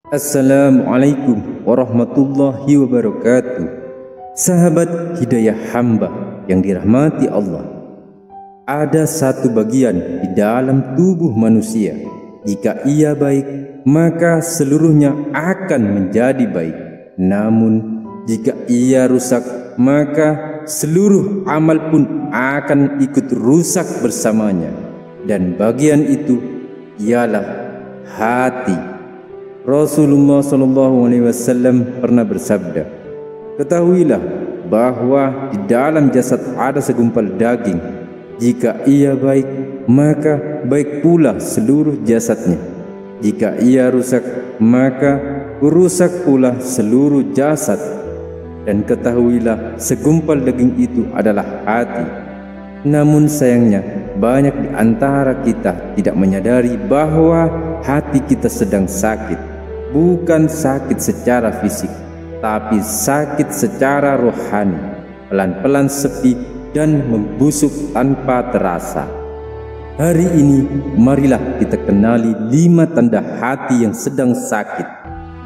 Assalamualaikum warahmatullahi wabarakatuh. Sahabat hidayah hamba yang dirahmati Allah, ada satu bagian di dalam tubuh manusia, jika ia baik maka seluruhnya akan menjadi baik. Namun jika ia rusak maka seluruh amal pun akan ikut rusak bersamanya. Dan bagian itu ialah hati. Rasulullah SAW pernah bersabda, "Ketahuilah bahwa di dalam jasad ada segumpal daging. Jika ia baik, maka baik pula seluruh jasadnya. Jika ia rusak, maka rusak pula seluruh jasad. Dan ketahuilah segumpal daging itu adalah hati." Namun sayangnya banyak di antara kita tidak menyadari bahwa hati kita sedang sakit. Bukan sakit secara fisik, tapi sakit secara rohani, pelan-pelan sepi dan membusuk tanpa terasa. Hari ini marilah kita kenali 5 tanda hati yang sedang sakit,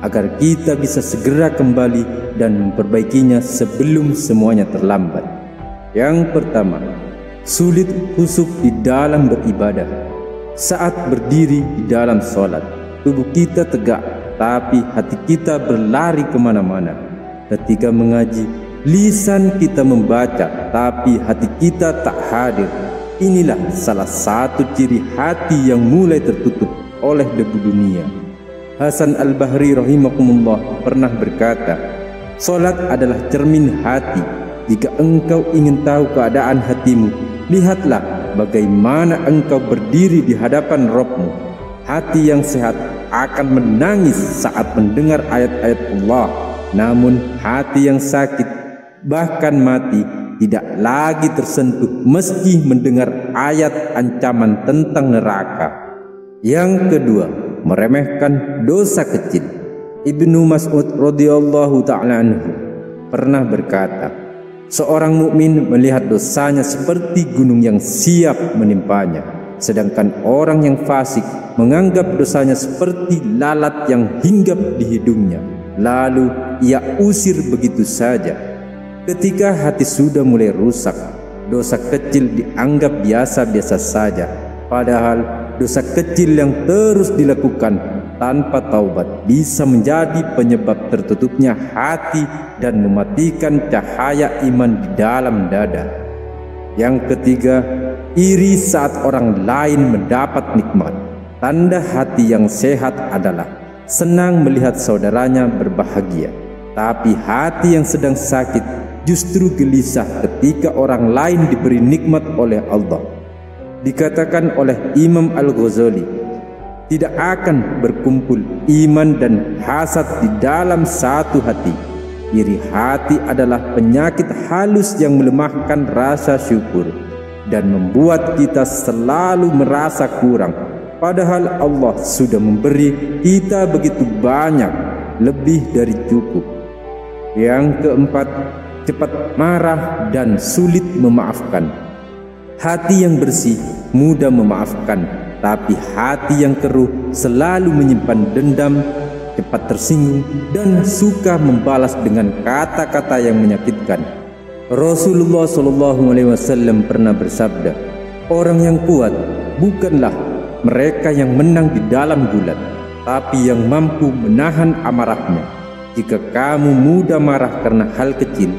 agar kita bisa segera kembali dan memperbaikinya sebelum semuanya terlambat. Yang pertama, sulit khusyuk di dalam beribadah. Saat berdiri di dalam sholat, tubuh kita tegak, tapi hati kita berlari kemana-mana. Ketika mengaji, lisan kita membaca, tapi hati kita tak hadir. Inilah salah satu ciri hati yang mulai tertutup oleh debu dunia. Hasan al-Bahri rahimahumullah pernah berkata, "Salat adalah cermin hati. Jika engkau ingin tahu keadaan hatimu, lihatlah bagaimana engkau berdiri di hadapan Rabb-Mu. Hati yang sehat akan menangis saat mendengar ayat-ayat Allah. Namun hati yang sakit, bahkan mati, tidak lagi tersentuh meski mendengar ayat ancaman tentang neraka." Yang kedua, meremehkan dosa kecil. Ibnu Mas'ud radhiyallahu ta'ala anhu pernah berkata, "Seorang mukmin melihat dosanya seperti gunung yang siap menimpanya, sedangkan orang yang fasik menganggap dosanya seperti lalat yang hinggap di hidungnya, lalu ia usir begitu saja." Ketika hati sudah mulai rusak, dosa kecil dianggap biasa-biasa saja, padahal dosa kecil yang terus dilakukan tanpa taubat bisa menjadi penyebab tertutupnya hati dan mematikan cahaya iman di dalam dada. Yang ketiga, iri saat orang lain mendapat nikmat. Tanda hati yang sehat adalah senang melihat saudaranya berbahagia. Tapi hati yang sedang sakit justru gelisah ketika orang lain diberi nikmat oleh Allah. Dikatakan oleh Imam Al-Ghazali, tidak akan berkumpul iman dan hasad di dalam satu hati. Iri hati adalah penyakit halus yang melemahkan rasa syukur dan membuat kita selalu merasa kurang, padahal Allah sudah memberi kita begitu banyak, lebih dari cukup. Yang keempat, cepat marah dan sulit memaafkan. Hati yang bersih mudah memaafkan, tapi hati yang keruh selalu menyimpan dendam, cepat tersinggung, dan suka membalas dengan kata-kata yang menyakitkan. Rasulullah SAW pernah bersabda, "Orang yang kuat bukanlah mereka yang menang di dalam gulat, tapi yang mampu menahan amarahnya. Jika kamu mudah marah karena hal kecil,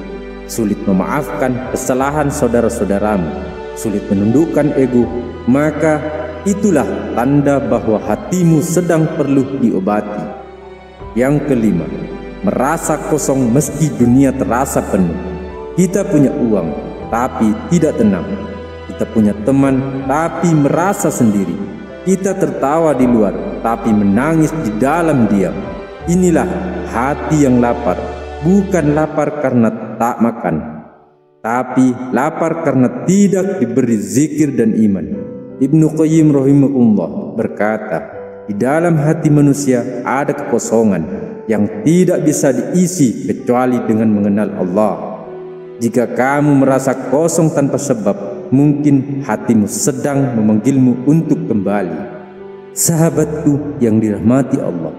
sulit memaafkan kesalahan saudara-saudaramu, sulit menundukkan ego, maka itulah tanda bahwa hatimu sedang perlu diobati." Yang kelima, merasa kosong meski dunia terasa penuh. Kita punya uang tapi tidak tenang. Kita punya teman tapi merasa sendiri. Kita tertawa di luar tapi menangis di dalam diam. Inilah hati yang lapar, bukan lapar karena tak makan, tapi lapar karena tidak diberi zikir dan iman. Ibnu Qayyim rahimahullah berkata, di dalam hati manusia ada kekosongan yang tidak bisa diisi kecuali dengan mengenal Allah. Jika kamu merasa kosong tanpa sebab, mungkin hatimu sedang memanggilmu untuk kembali. Sahabatku yang dirahmati Allah,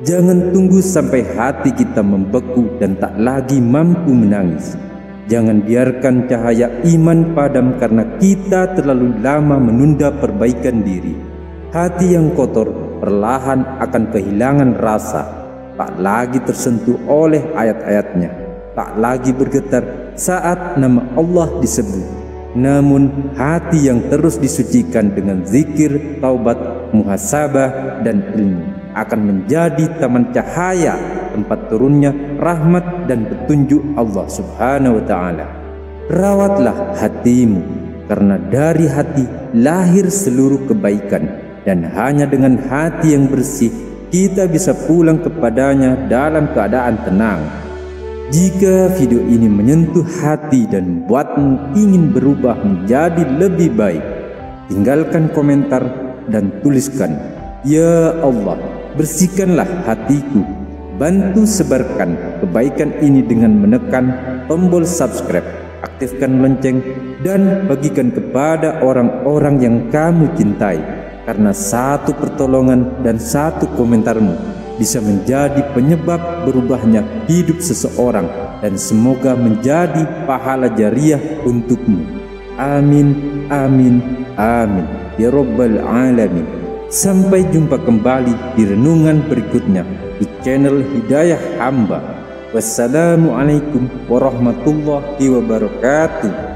Jangan tunggu sampai hati kita membeku dan tak lagi mampu menangis. Jangan biarkan cahaya iman padam karena kita terlalu lama menunda perbaikan diri. Hati yang kotor perlahan akan kehilangan rasa, tak lagi tersentuh oleh ayat-ayatnya, tak lagi bergetar saat nama Allah disebut. Namun hati yang terus disucikan dengan zikir, taubat, muhasabah, dan ilmu akan menjadi taman cahaya, tempat turunnya rahmat dan petunjuk Allah Subhanahu wa Ta'ala. Rawatlah hatimu, karena dari hati lahir seluruh kebaikan, dan hanya dengan hati yang bersih kita bisa pulang kepadanya dalam keadaan tenang. Jika video ini menyentuh hati dan membuatmu ingin berubah menjadi lebih baik, tinggalkan komentar dan tuliskan, "Ya Allah, bersihkanlah hatiku." Bantu sebarkan kebaikan ini dengan menekan tombol subscribe, aktifkan lonceng, dan bagikan kepada orang-orang yang kamu cintai. Karena satu pertolongan dan satu komentarmu bisa menjadi penyebab berubahnya hidup seseorang, dan semoga menjadi pahala jariah untukmu. Amin, amin, amin ya Rabbal Alamin. Sampai jumpa kembali di renungan berikutnya di channel Hidayah Hamba. Wassalamualaikum warahmatullahi wabarakatuh.